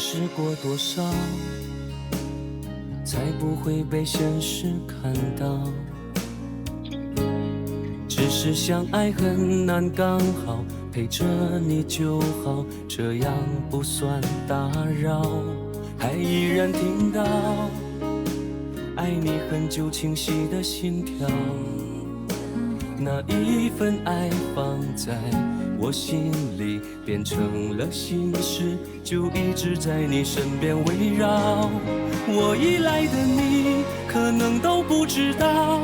试过多少，才不会被现实看到。只是相爱很难，刚好陪着你就好，这样不算打扰。还依然听到爱你很久清晰的心跳，那一份爱放在我心里，变成了心事，就一直在你身边围绕。我依赖的你可能都不知道，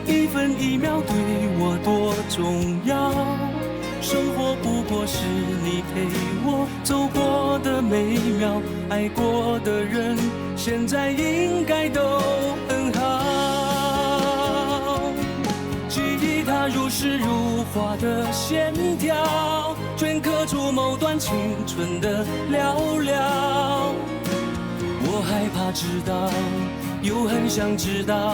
一分一秒对我多重要。生活不过是你陪我走过的每秒，爱过的人现在应该都很好。记忆它如诗如画的线条，镌刻出某段青春的寥寥。我害怕知道，又很想知道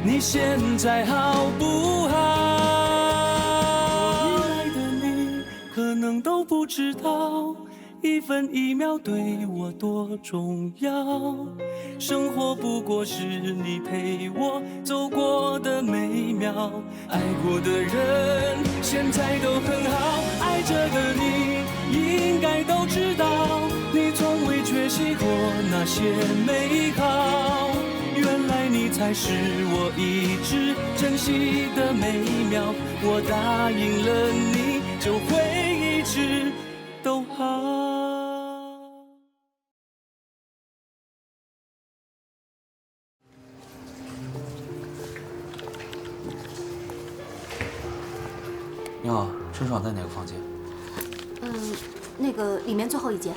你现在好不好。可能都不知道，一分一秒对我多重要。生活不过是你陪我走过的每秒，爱过的人现在都很好。爱着的你应该都知道，你从未缺席过那些美好。原来你才是我一直珍惜的每秒，我答应了你就会一直都好。你好，郑爽在哪个房间？那个里面最后一间。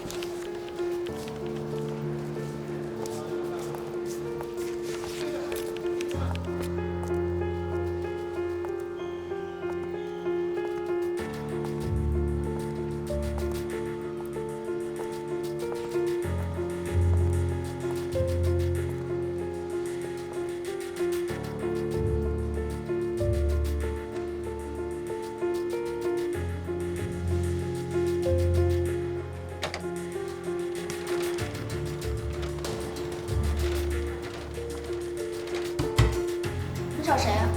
你找谁啊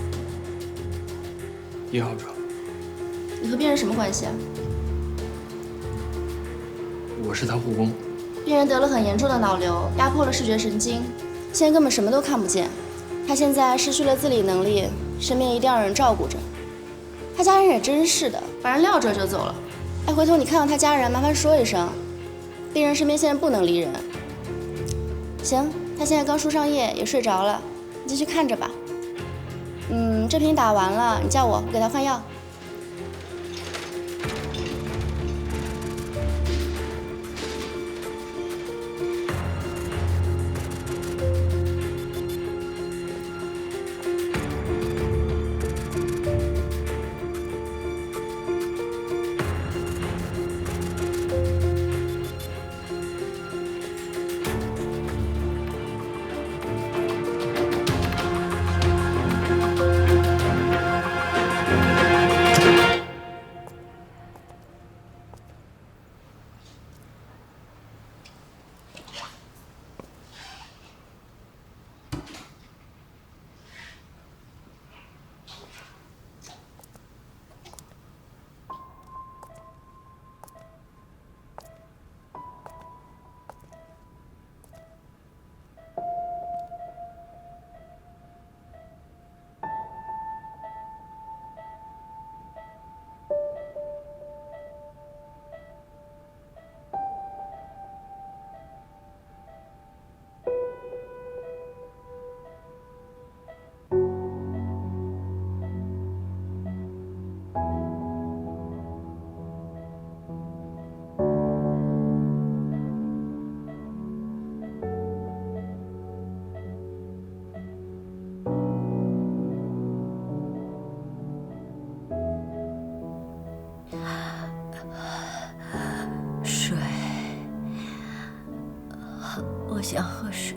1号床。你和病人什么关系啊？我是他护工。病人得了很严重的脑瘤，压迫了视觉神经，现在根本什么都看不见。他现在失去了自理能力，身边一定要有人照顾着。他家人也真是的，把人撂这就走了。哎，回头你看到他家人，麻烦说一声，病人身边现在不能离人。行，他现在刚输上液，也睡着了，你继续看着吧。这瓶打完了，你叫我，我给他换药。水，我想喝水。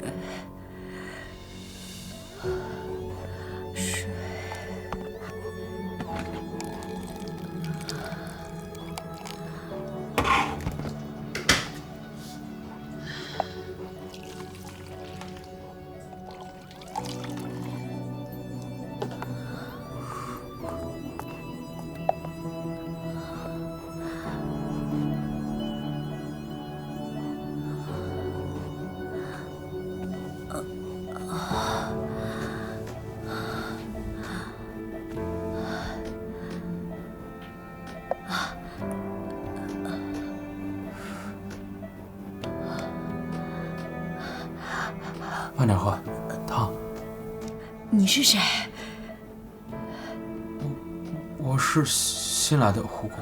水。慢点喝，烫。你是谁？我是新来的护工。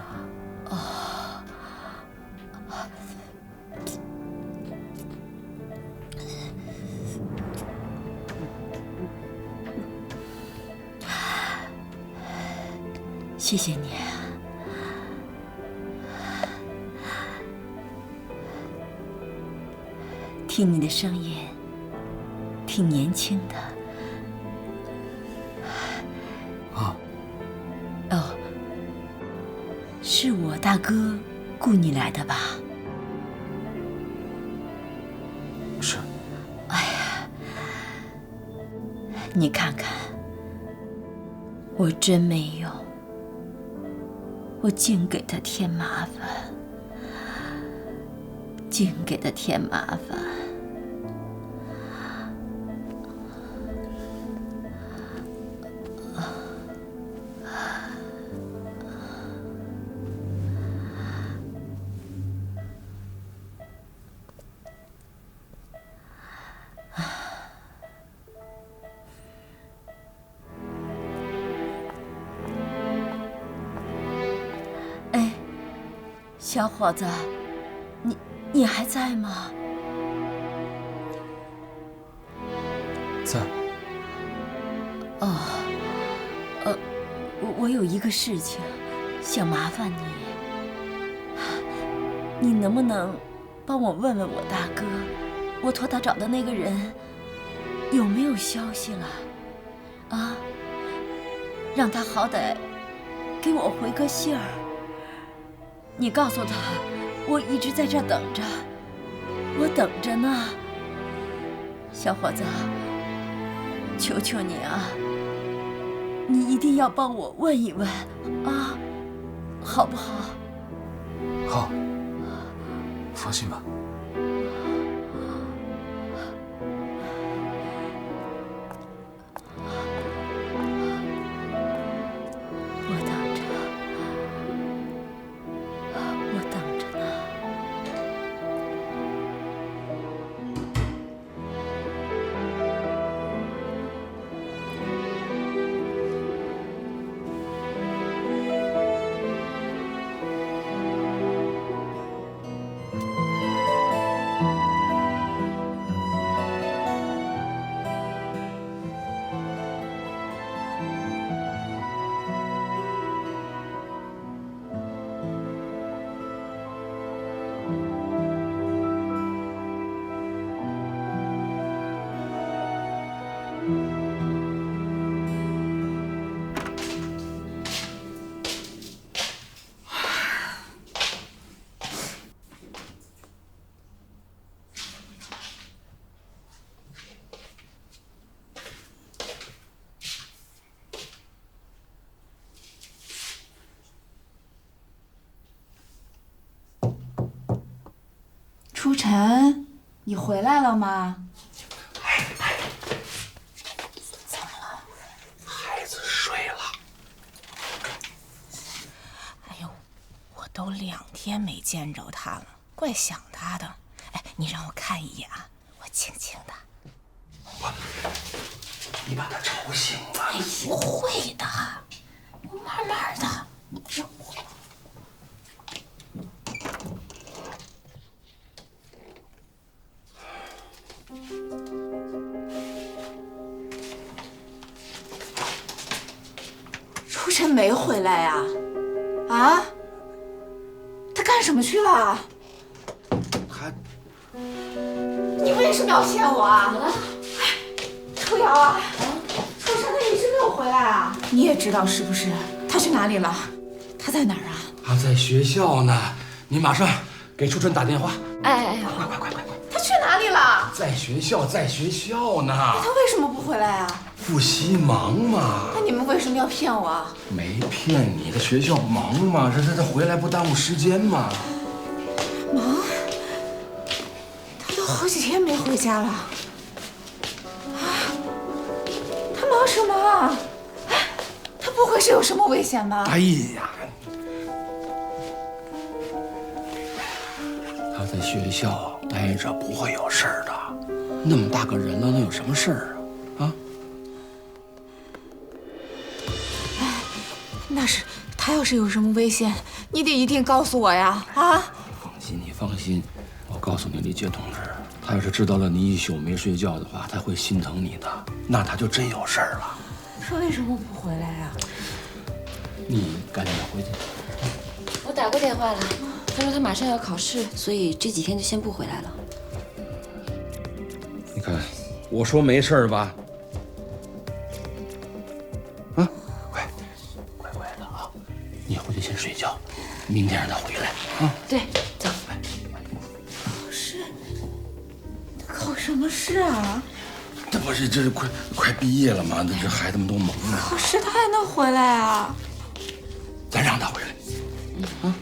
谢谢你。听你的声音，挺年轻的。啊。哦，是我大哥雇你来的吧？是。哎呀，你看看，我真没用。我净给他添麻烦，净给他添麻烦。小伙子，你还在吗？在。哦，我有一个事情想麻烦你，你能不能帮我问问我大哥，我托他找的那个人有没有消息了？啊，让他好歹给我回个信儿。你告诉他，我一直在这儿等着，我等着呢。小伙子，求求你啊，你一定要帮我问一问啊，好不好？好，放心吧。初晨，你回来了吗？怎么了？孩子睡了。哎呦，我都2天没见着他了，怪想他的。哎，你让我看一眼啊，我轻轻的。你把他吵醒了。哎，不会的，我慢慢的。你让我。初晨没回来呀？啊？他干什么去了？他，你为什么要骗我啊？初瑶啊，初晨他一直没有回来啊？你也知道是不是？他去哪里了？他在哪儿啊？他在学校呢，你马上给初晨打电话。哎，快！他去哪里了？在学校呢。他为什么不回来啊？复习忙嘛。那你们为什么要骗我啊？没骗你，他学校忙嘛，他回来不耽误时间嘛。忙？他都好几天没回家了。啊？他忙什么啊？哎，他不会是有什么危险吧？哎呀，他在学校待着不会有事儿的。那么大个人了，能有什么事儿啊？啊？那是他要是有什么危险，你得一定告诉我呀！啊！放心，你放心，我告诉你，李杰同志，他要是知道了你一宿没睡觉的话，他会心疼你的，那他就真有事儿了。说为什么不回来呀？你赶紧回去。我打过电话了，他说他马上要考试，所以这几天就先不回来了。你看，我说没事儿吧？啊，乖的啊，你回去先睡觉，明天让他回来啊。对，走。考什么试啊？这不是快毕业了吗？这孩子们都忙呢。考试他还能回来啊？咱让他回来。啊，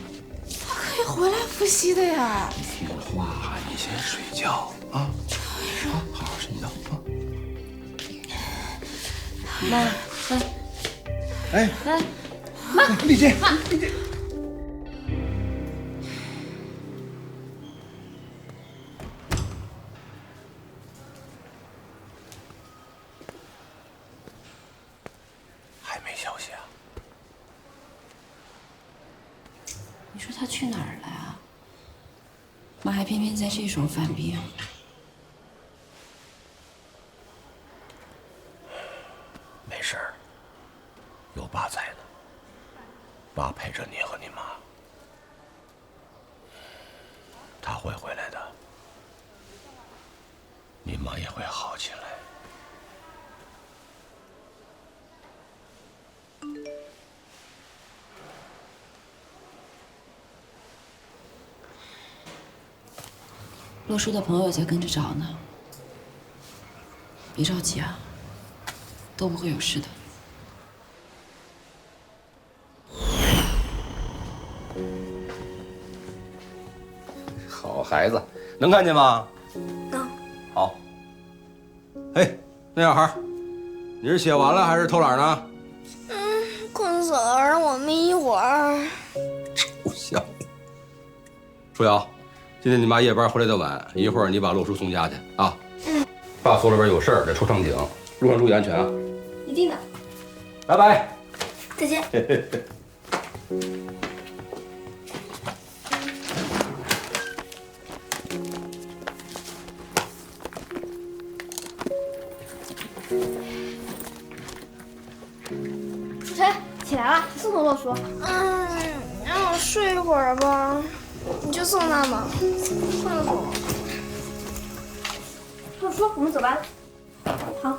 他可以回来复习的呀。听话，你先睡觉啊。好好睡觉啊。妈，哎，妈，丽姐，还没消息啊？你说他去哪儿了呀？妈还偏偏在这时候犯病。没事儿，有爸在呢，爸陪着你和你妈，他会回来的，你妈也会好起来。洛叔的朋友在跟着找呢，别着急啊，都不会有事的。好孩子，能看见吗？能。好。哎，那小孩，你是写完了还是偷懒呢？困死了，让我眯一会儿。臭小子！舒瑶，今天你妈夜班回来的晚，一会儿你把洛叔送家去啊。爸所里边有事儿，得出趟警，路上注意安全啊。一定的。拜拜。再见。楚晨，起来了，送送洛叔。让我睡一会儿吧。你就送他吧，困死我了。洛叔，我们走吧。好。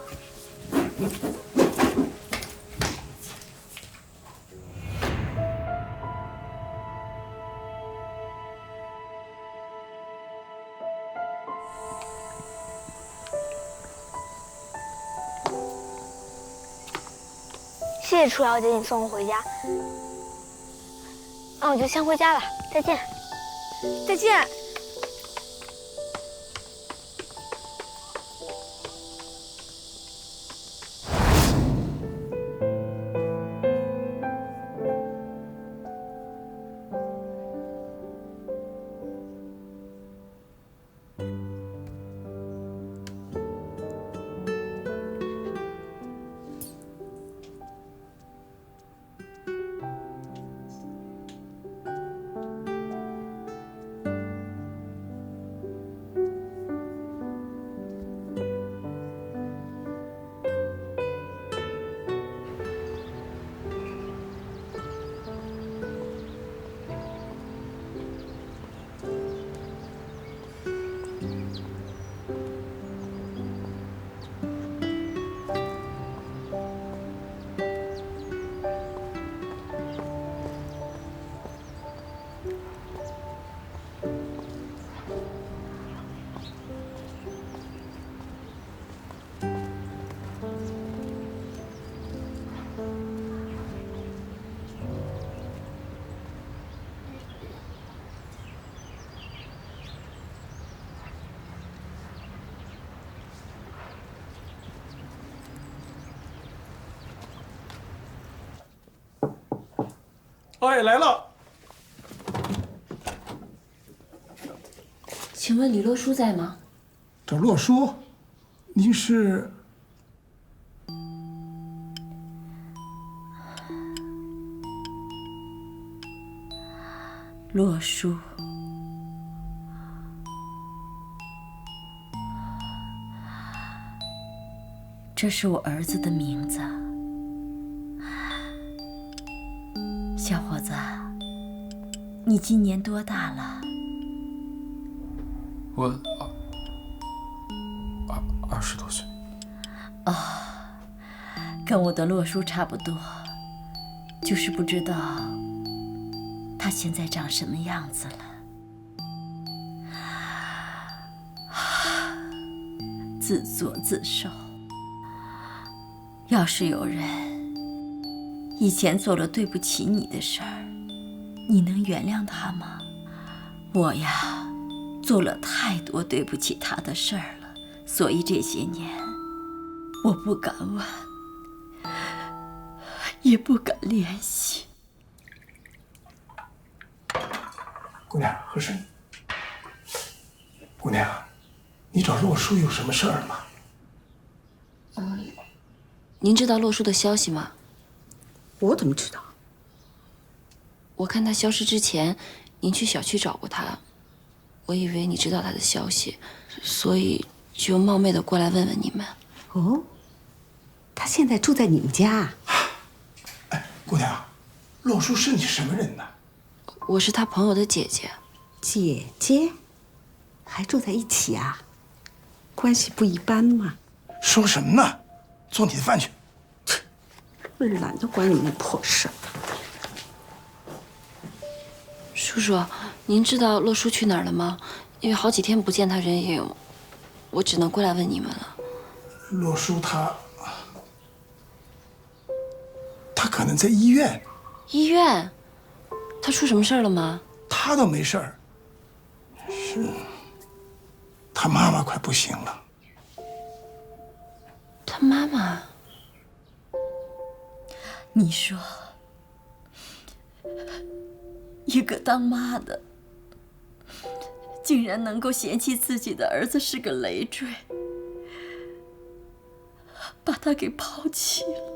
谢谢楚瑶姐，你送我回家。那我就先回家了，再见。再见。哎，来了。请问李洛书在吗？找洛书？您是？洛书。这是我儿子的名字。小伙子，你今年多大了？我20多岁。哦，跟我的洛叔差不多，就是不知道他现在长什么样子了。自作自受。要是有人以前做了对不起你的事儿，你能原谅他吗？我呀，做了太多对不起他的事儿了，所以这些年我不敢问，也不敢联系。姑娘，喝水。姑娘，你找洛叔有什么事儿吗？您知道洛叔的消息吗？我怎么知道？我看他消失之前，您去小区找过他，我以为你知道他的消息，所以就冒昧的过来问问你们。哦，他现在住在你们家？哎，姑娘，洛叔是你什么人呢？我是他朋友的姐姐。姐姐，还住在一起啊？关系不一般嘛。说什么呢？做你的饭去。我懒得管你那破事。叔叔，您知道洛叔去哪儿了吗？因为好几天不见他人影，我只能过来问你们了。洛叔他可能在医院。医院？他出什么事儿了吗？他倒没事儿，是他妈妈快不行了。他妈妈？你说，一个当妈的，竟然能够嫌弃自己的儿子是个累赘，把他给抛弃了。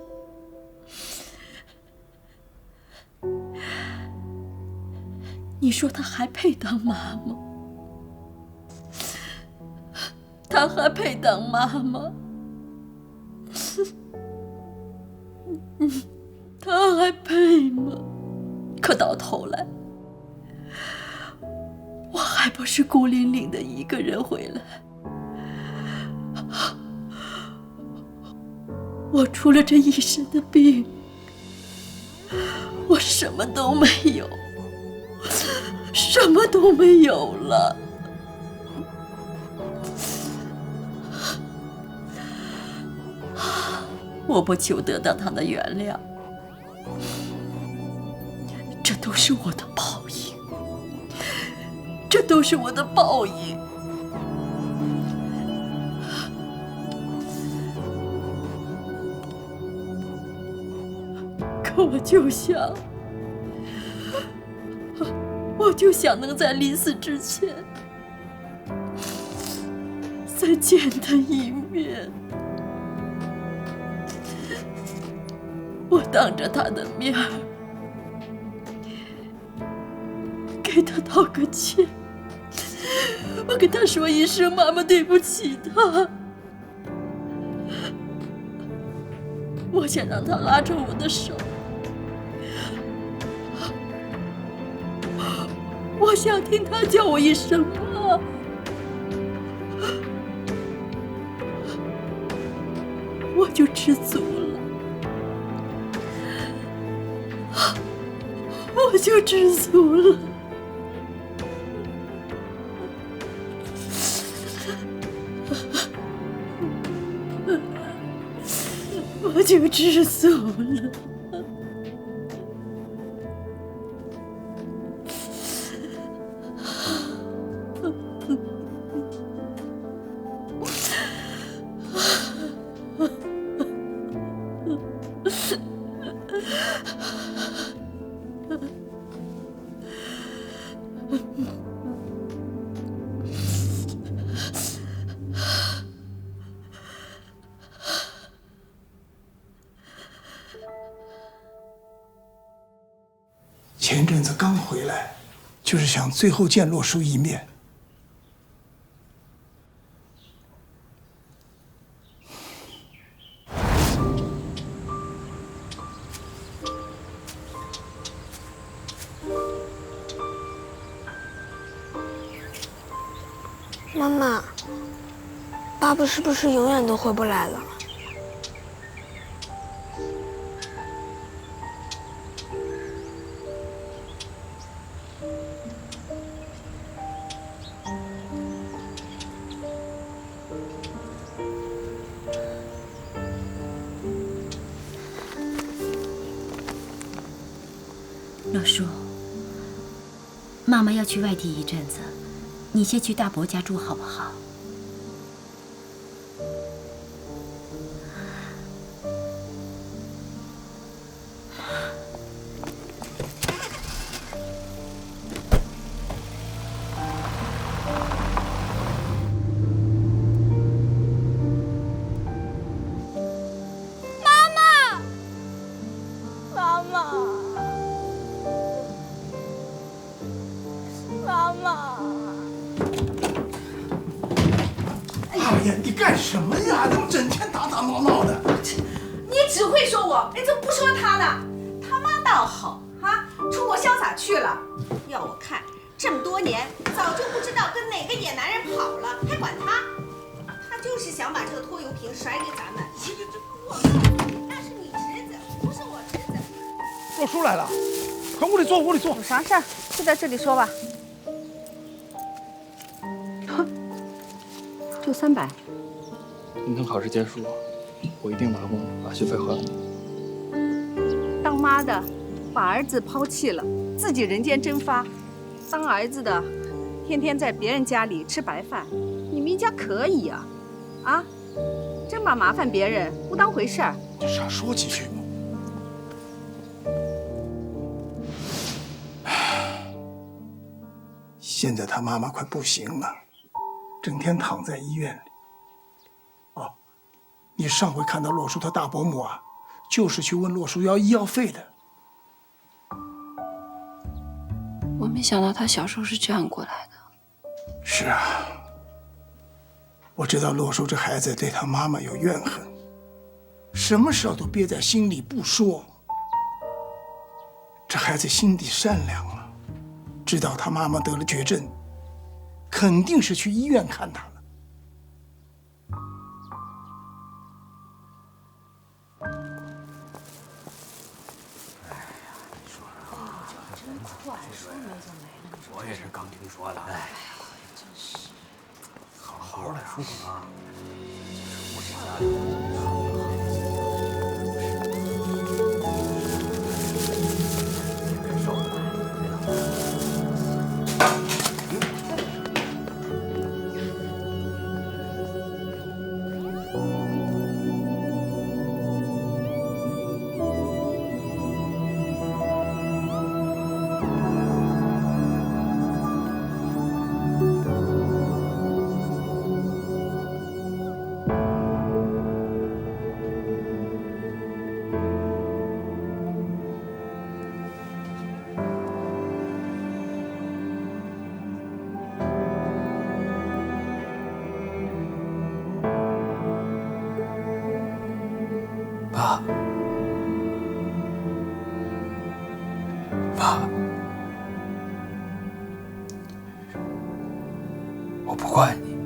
你说他还配当妈吗？他还配当妈吗？他还配吗？可到头来，我还不是孤零零的一个人回来。我出了这一身的病，我什么都没有，什么都没有了。我不求得到他的原谅，这都是我的报应，这都是我的报应。可我就想能在临死之前再见他一面。我当着他的面儿给他道个歉，我跟他说一声妈妈对不起他。我想让他拉着我的手，我想听他叫我一声妈。我就知足了。我就知足了。我就知足了。前阵子刚回来，就是想最后见洛叔一面。妈妈，爸爸是不是永远都回不来了？洛叔，妈妈要去外地一阵子，你先去大伯家住好不好？你干什么呀？怎么整天打打闹闹的？你只会说我，你怎么不说他呢？他妈倒好啊，出国潇洒去了。要我看，这么多年早就不知道跟哪个野男人跑了，还管他？他就是想把这个拖油瓶甩给咱们。我告诉你，那是你侄子，不是我侄子。洛叔来了，快屋里坐，屋里坐。有啥事儿就在这里说吧。就300。你等考试结束，我一定拿工把学费还你。当妈的把儿子抛弃了，自己人间蒸发；当儿子的天天在别人家里吃白饭。你们家可以啊，啊，真把麻烦别人不当回事儿。就少说几句。现在他妈妈快不行了，整天躺在医院里。哦，你上回看到洛叔他大伯母啊，就是去问洛叔要医药费的。我没想到他小时候是这样过来的。是啊，我知道洛叔这孩子对他妈妈有怨恨，什么事都憋在心里不说。这孩子心地善良啊，知道他妈妈得了绝症，肯定是去医院看他了。我也是刚听说的。哎呀，真是，好好的说啊。我这家里。爸，爸，我不怪你。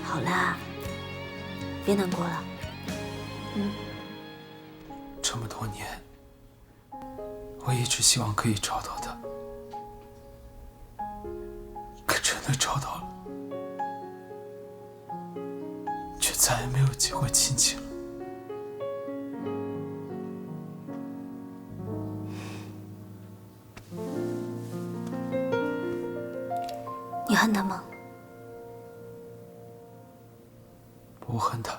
好啦，别难过了。这么多年，我一直希望可以找到他，可真的找到了，却再也没有机会亲近了。你恨他吗？不恨他，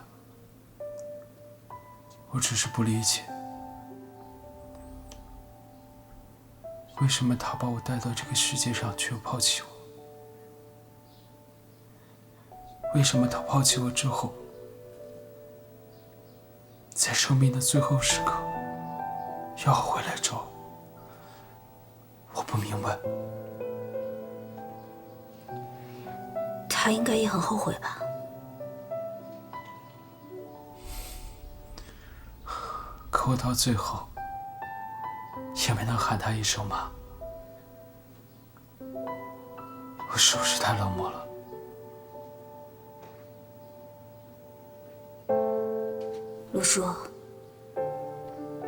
我只是不理解，为什么他把我带到这个世界上，却又抛弃我？为什么他抛弃我之后，在生命的最后时刻，要我回来找我？我不明白。他应该也很后悔吧？可我到最后也没能喊他一声妈。我是不是太冷漠了？陆叔，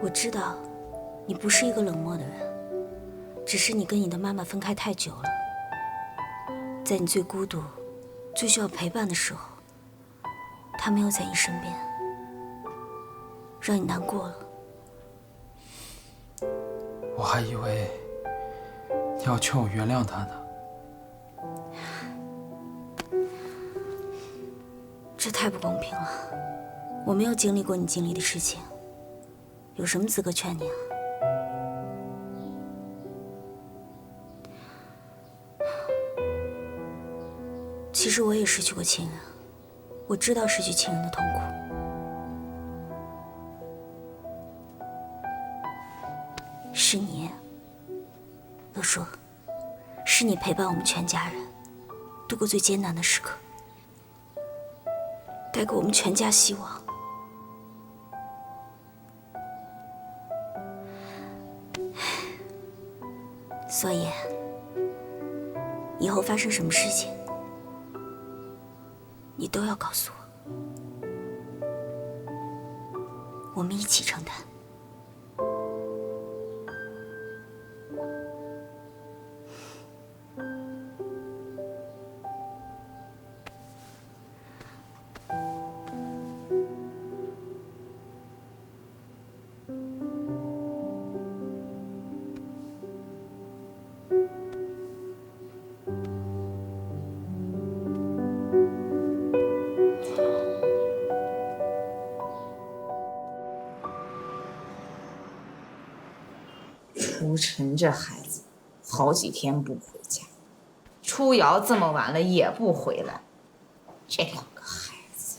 我知道你不是一个冷漠的人，只是你跟你的妈妈分开太久了，在你最孤独、最需要陪伴的时候，她没有在你身边，让你难过了。我还以为你要劝我原谅他呢。这太不公平了，我没有经历过你经历的事情，有什么资格劝你啊？其实我也失去过亲人，我知道失去亲人的痛苦。是你，陆叔，是你陪伴我们全家人度过最艰难的时刻，带给我们全家希望。所以，以后发生什么事情，你都要告诉我，我们一起承担。初晨这孩子，好几天不回家，初瑶这么晚了也不回来，这两个孩子，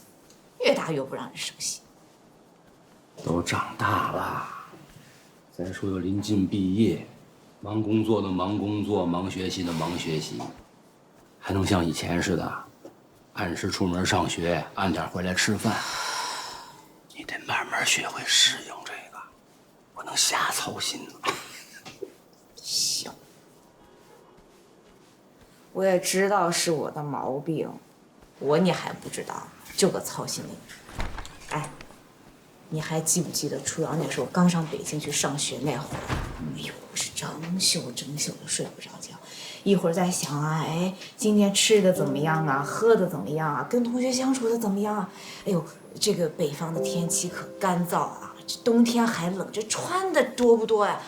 越大越不让人省心。都长大了，再说又临近毕业，忙工作的忙工作，忙学习的忙学习，还能像以前似的，按时出门上学，按点回来吃饭。你得慢慢学会适应这个，不能瞎操心。行，我也知道是我的毛病，你还不知道，就个操心的人。哎，你还记不记得初瑶那时候刚上北京去上学那会儿？哎呦，我是整宿的睡不着觉，一会儿在想啊，哎，今天吃的怎么样啊，喝的怎么样啊，跟同学相处的怎么样啊？哎呦，这个北方的天气可干燥啊，这冬天还冷，这穿的多不多呀？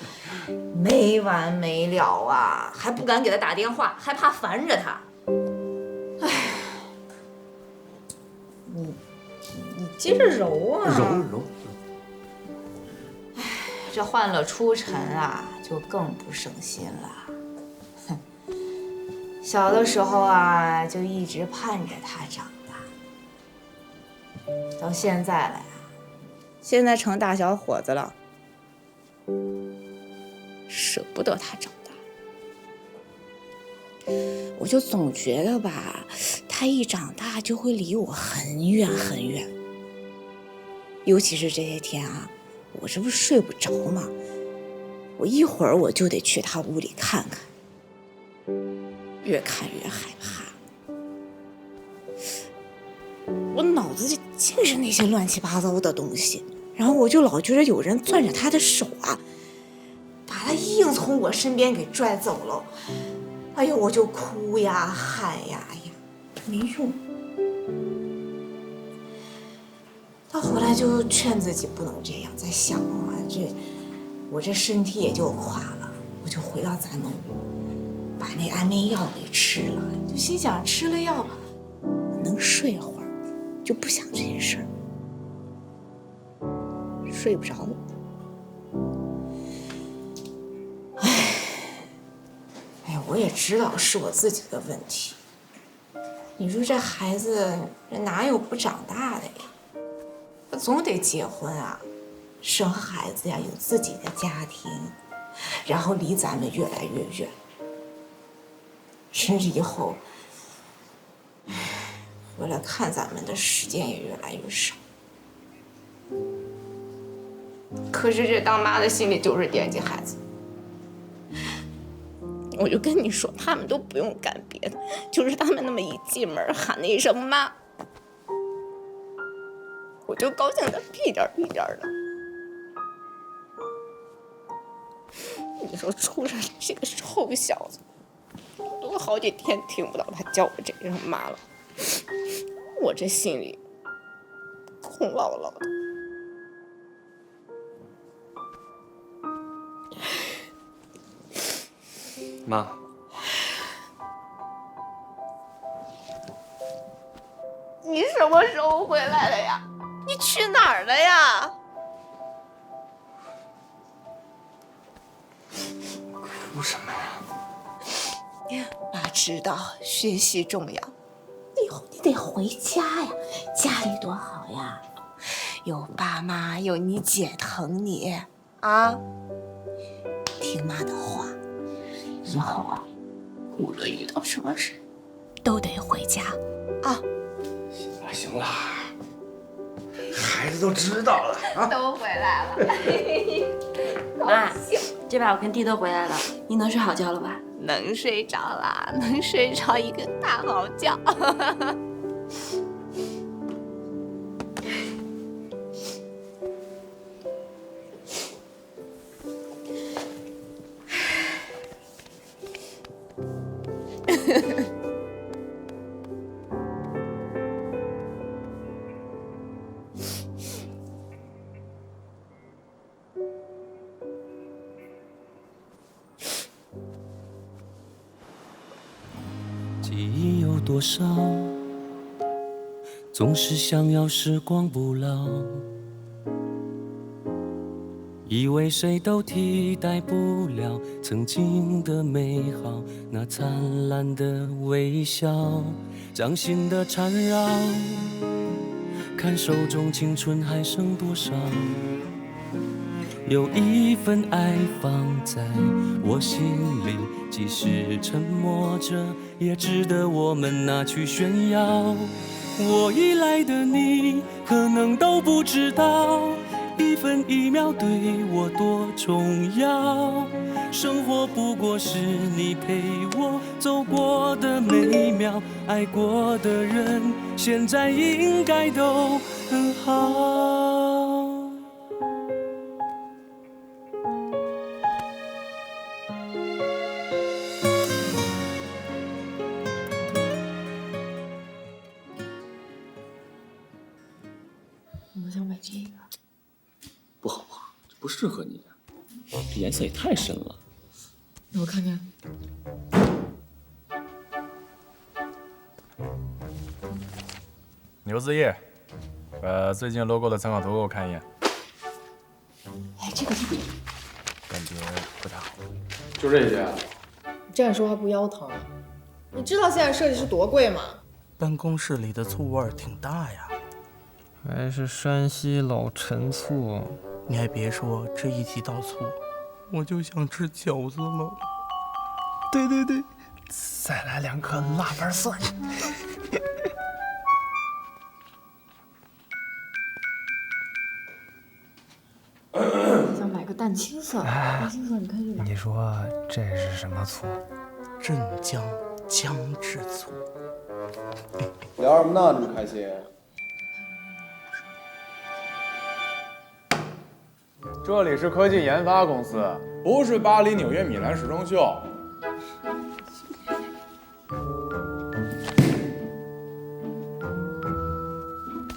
没完没了啊，还不敢给他打电话，还怕烦着他。哎，你接着揉啊，揉。哎，这换了初晨啊，就更不省心了。哼，小的时候啊，就一直盼着他长大，到现在了呀，现在成大小伙子了，舍不得他长大。我就总觉得吧，他一长大就会离我很远很远。尤其是这些天啊，我这不是睡不着吗？我一会儿我就得去他屋里看看，越看越害怕。我脑子里尽是那些乱七八糟的东西，然后我就老觉得有人攥着他的手啊，把他硬从我身边给拽走了。哎呦，我就哭呀喊呀，哎呀，没用。到后来就劝自己不能这样，在想啊，我这身体也就垮了，我就回到咱们屋，把那安眠药给吃了，就心想吃了药能睡会儿，就不想这些事儿，睡不着。哎，我也知道是我自己的问题。你说这孩子哪有不长大的呀？他总得结婚啊，生孩子呀，有自己的家庭，然后离咱们越来越远，甚至以后回来看咱们的时间也越来越少。可是这当妈的心里就是惦记孩子。我就跟你说，他们都不用干别的，就是他们那么一进门喊那一声妈，我就高兴的屁颠儿屁颠儿的。你说初晨这个臭小子，都好几天听不到他叫我这声妈了，我这心里空落落的。妈，你什么时候回来的呀？你去哪儿了呀？哭什么呀？妈知道学习重要，以后你得回家呀，家里多好呀，有爸妈，有你姐疼你啊。听妈的话，以后啊，无论遇到什么事，都得回家啊。行了，孩子都知道了啊，都回来了。妈，这把我跟弟都回来了，你能睡好觉了吧？能睡着啦，能睡着一个大好觉。记忆有多少，总是想要时光不老，以为谁都替代不了曾经的美好，那灿烂的微笑，掌心的缠绕，看手中青春还剩多少，有一份爱放在我心里，即使沉默着也值得我们拿去炫耀。我依赖的你可能都不知道，一分一秒对我多重要，生活不过是你陪我走过的每秒，爱过的人，现在应该都很好。我想买这个。不好，这不适合你，这颜色也太深了。那我看看。牛字叶，最近 logo 的参考图给我看一眼。哎，这个感觉不太好。就这些。你这样说还不腰疼？你知道现在设计师多贵吗？办公室里的醋味儿挺大呀。还是山西老陈醋。你还别说，这一提到醋，我就想吃饺子了。对对对，再来2颗腊八蒜。我想买个淡青色，淡青色你看这个。你说这是什么醋？镇江姜汁醋。聊什么呢？这么开心？这里是科技研发公司，不是巴黎、纽约、米兰时装秀。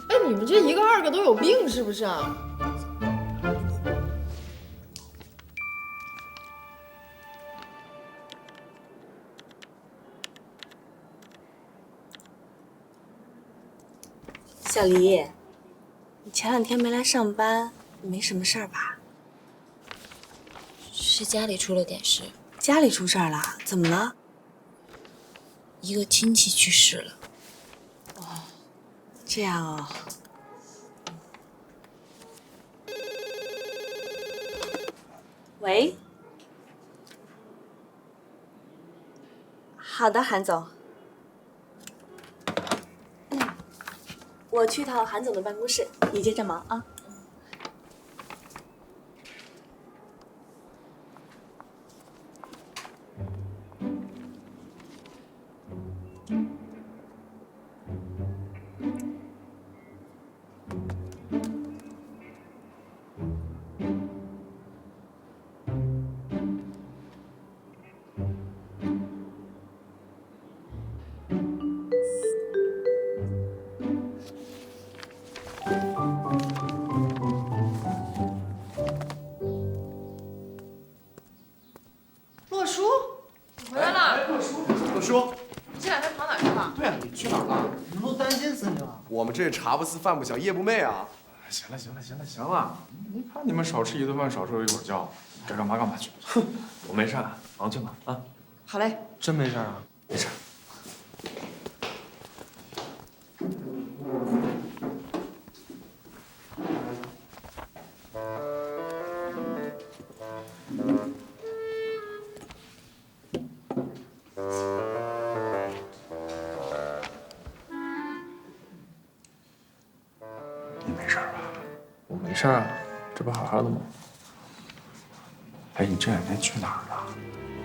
哎，你们这1个2个都有病是不是啊？小黎，你前2天没来上班，没什么事儿吧？是家里出了点事。家里出事儿了？怎么了？一个亲戚去世了。哦，这样哦。喂。好的，韩总。我去趟韩总的办公室，你接着忙啊。我们这茶不思饭不想夜不寐啊！行了，你看你们少吃1顿饭，少睡1会儿觉，该干嘛干嘛去。哼，我没事，忙去吧啊。好嘞。真没事啊？没事。没事啊，这不好好的吗？哎，你这2天去哪儿了？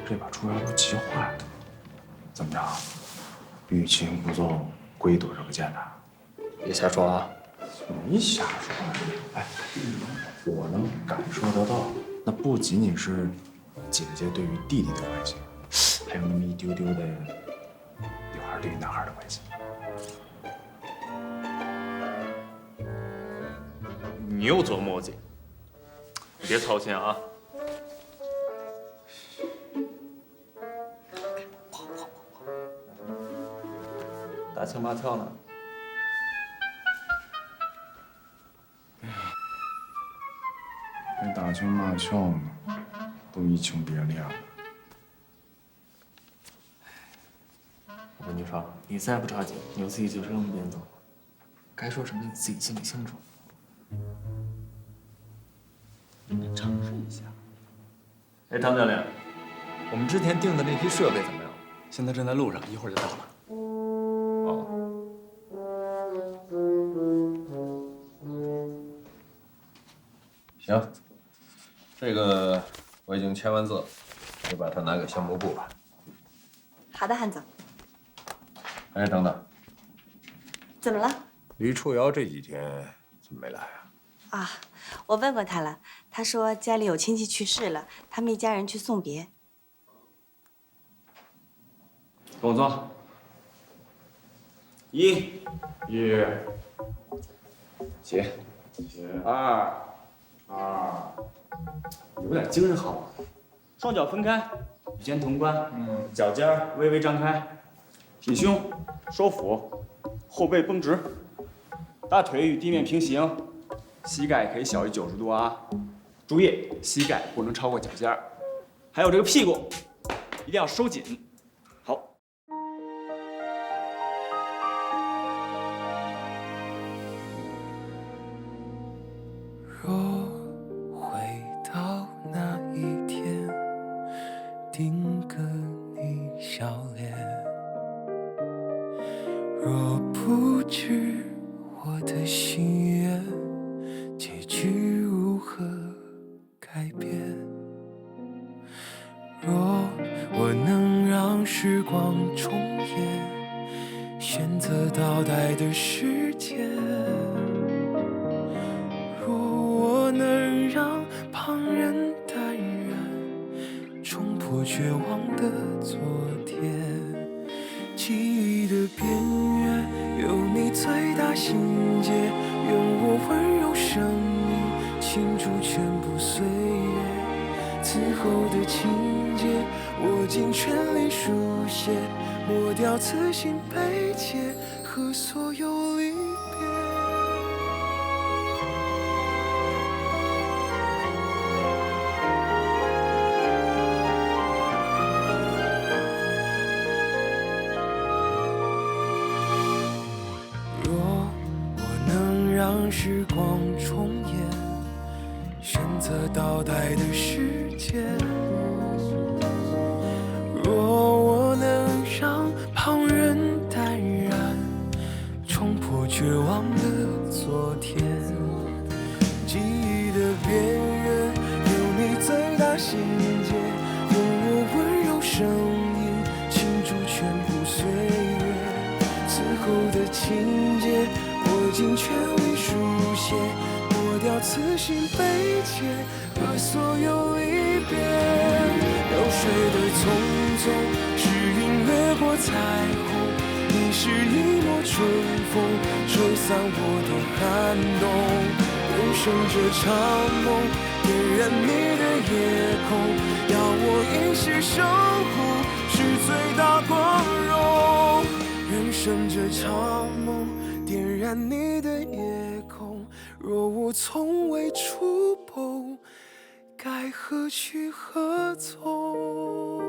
这把猪腰都急坏了。怎么着？欲擒故纵，鬼躲着不见他？别瞎说啊！没瞎说。哎，我能感受得到，那不仅仅是姐姐对于弟弟的关系，还有那么一丢丢的女孩对于男孩的关系。你又琢磨去，别操心啊。打情骂俏呢。别打情骂俏呢，都移情别恋了。我跟你说，你再不抓紧，牛自己就扔一边走了。该说什么你自己心里清楚。尝试一下。哎，唐教练，我们之前订的那批设备怎么样？现在正在路上，一会儿就到了。行，这个我已经签完字，你把它拿给项目部吧。好的，韩总。哎，等等，怎么了？李初瑶这几天怎么没来啊？啊，我问过他了，他说家里有亲戚去世了，他们一家人去送别。跟我坐。一，起，二，有点精神好吗？双脚分开，与肩同宽，脚尖微微张开，挺胸，收腹，后背绷直，大腿与地面平行，膝盖可以小于90度啊。注意，膝盖不能超过脚尖。还有这个屁股，一定要收紧。好。若回到那一天，定格你笑脸。若不知我的心愿，结局如何改变？若我能让时光重演，选择倒带的时间。我能让旁人淡然，冲破绝望的昨天。记忆的边缘有你最大心结，用我温柔声音倾注全部岁月。此后的情节，我尽全力书写，抹掉此心悲切和所有离别。让时光重演，选择倒带的时间。若我能让旁人淡然，冲破绝望的昨天。记忆的边缘有你最大心结，用我温柔声音倾注全部岁月。此后的情节，我尽全力书写，抹掉此心悲切和所有离别。流水的匆匆，是云掠过彩虹，你是一抹春风，吹散我的寒冬。人生这场梦，点燃你的夜空，要我一世守护，是最大光荣。人生这场梦，点燃你的夜空，若我从未触碰，该何去何从？